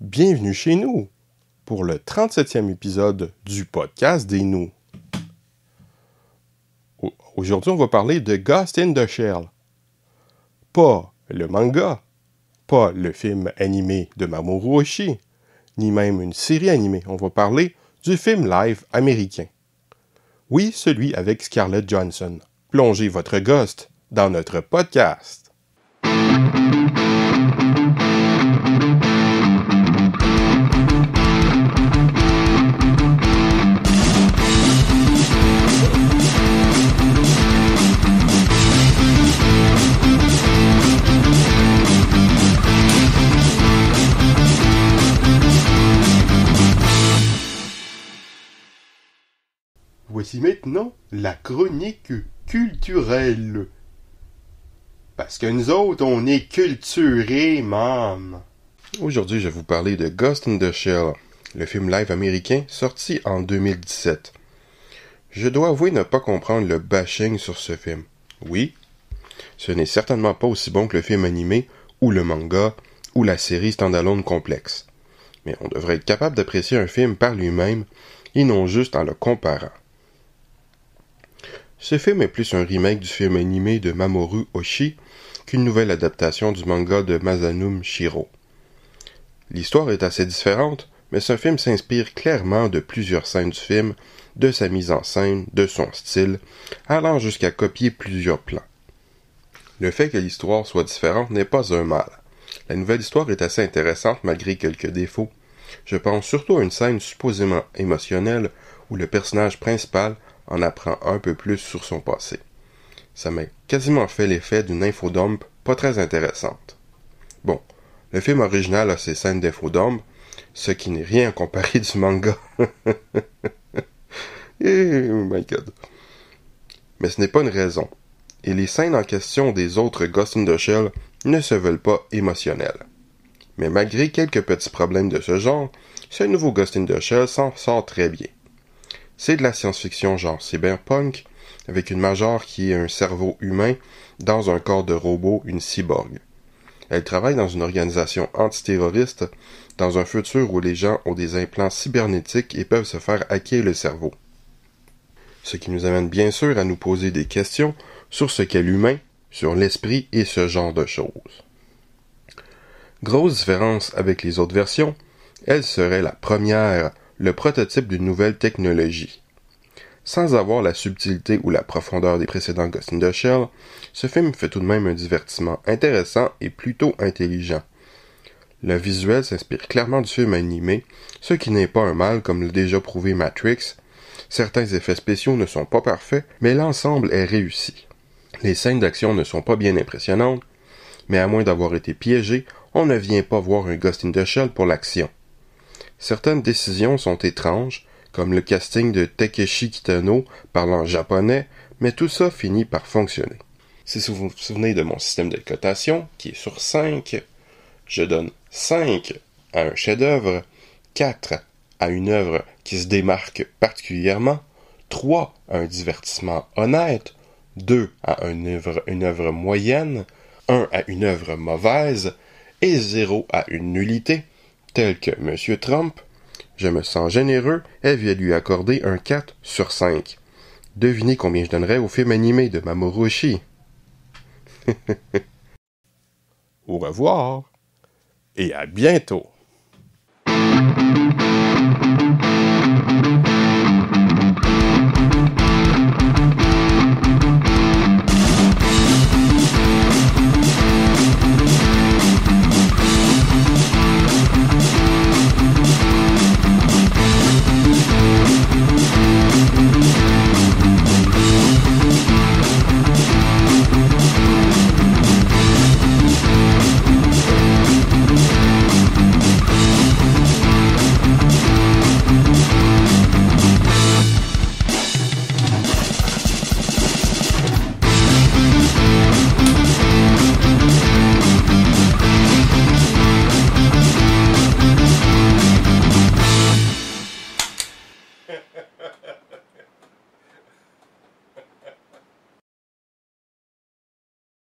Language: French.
Bienvenue chez nous pour le 37e épisode du podcast des nous. Aujourd'hui, on va parler de Ghost in the Shell. Pas le manga, pas le film animé de Mamoru Oshii, ni même une série animée. On va parler du film live américain. Oui, celui avec Scarlett Johansson. Plongez votre Ghost dans notre podcast. Voici maintenant la chronique culturelle. Parce que nous autres, on est culturés, man. Aujourd'hui, je vais vous parler de Ghost in the Shell, le film live américain sorti en 2017. Je dois avouer ne pas comprendre le bashing sur ce film. Oui, ce n'est certainement pas aussi bon que le film animé, ou le manga, ou la série standalone complexe. Mais on devrait être capable d'apprécier un film par lui-même, et non juste en le comparant. Ce film est plus un remake du film animé de Mamoru Oshii qu'une nouvelle adaptation du manga de Masamune Shirow. L'histoire est assez différente, mais ce film s'inspire clairement de plusieurs scènes du film, de sa mise en scène, de son style, allant jusqu'à copier plusieurs plans. Le fait que l'histoire soit différente n'est pas un mal. La nouvelle histoire est assez intéressante malgré quelques défauts. Je pense surtout à une scène supposément émotionnelle où le personnage principal en apprend un peu plus sur son passé. Ça m'a quasiment fait l'effet d'une infodump pas très intéressante. Bon, le film original a ses scènes d'infodump, ce qui n'est rien comparé du manga. Oh my god. Mais ce n'est pas une raison. Et les scènes en question des autres Ghost in the Shell ne se veulent pas émotionnelles. Mais malgré quelques petits problèmes de ce genre, ce nouveau Ghost in the Shell s'en sort très bien. C'est de la science-fiction genre cyberpunk, avec une major qui est un cerveau humain dans un corps de robot, une cyborg. Elle travaille dans une organisation antiterroriste, dans un futur où les gens ont des implants cybernétiques et peuvent se faire hacker le cerveau. Ce qui nous amène bien sûr à nous poser des questions sur ce qu'est l'humain, sur l'esprit et ce genre de choses. Grosse différence avec les autres versions, elle serait la première, le prototype d'une nouvelle technologie. Sans avoir la subtilité ou la profondeur des précédents Ghost in the Shell, ce film fait tout de même un divertissement intéressant et plutôt intelligent. Le visuel s'inspire clairement du film animé, ce qui n'est pas un mal comme l'a déjà prouvé Matrix. Certains effets spéciaux ne sont pas parfaits, mais l'ensemble est réussi. Les scènes d'action ne sont pas bien impressionnantes, mais à moins d'avoir été piégé, on ne vient pas voir un Ghost in the Shell pour l'action. Certaines décisions sont étranges, comme le casting de Takeshi Kitano parlant japonais, mais tout ça finit par fonctionner. Si vous vous souvenez de mon système de cotation, qui est sur 5, je donne 5 à un chef-d'œuvre, 4 à une œuvre qui se démarque particulièrement, 3 à un divertissement honnête, 2 à une œuvre moyenne, 1 à une œuvre mauvaise, et 0 à une nullité, tel que M. Trump, je me sens généreux et vais lui accorder un 4 sur 5. Devinez combien je donnerais au film animé de Mamoru Oshii. Au revoir et à bientôt.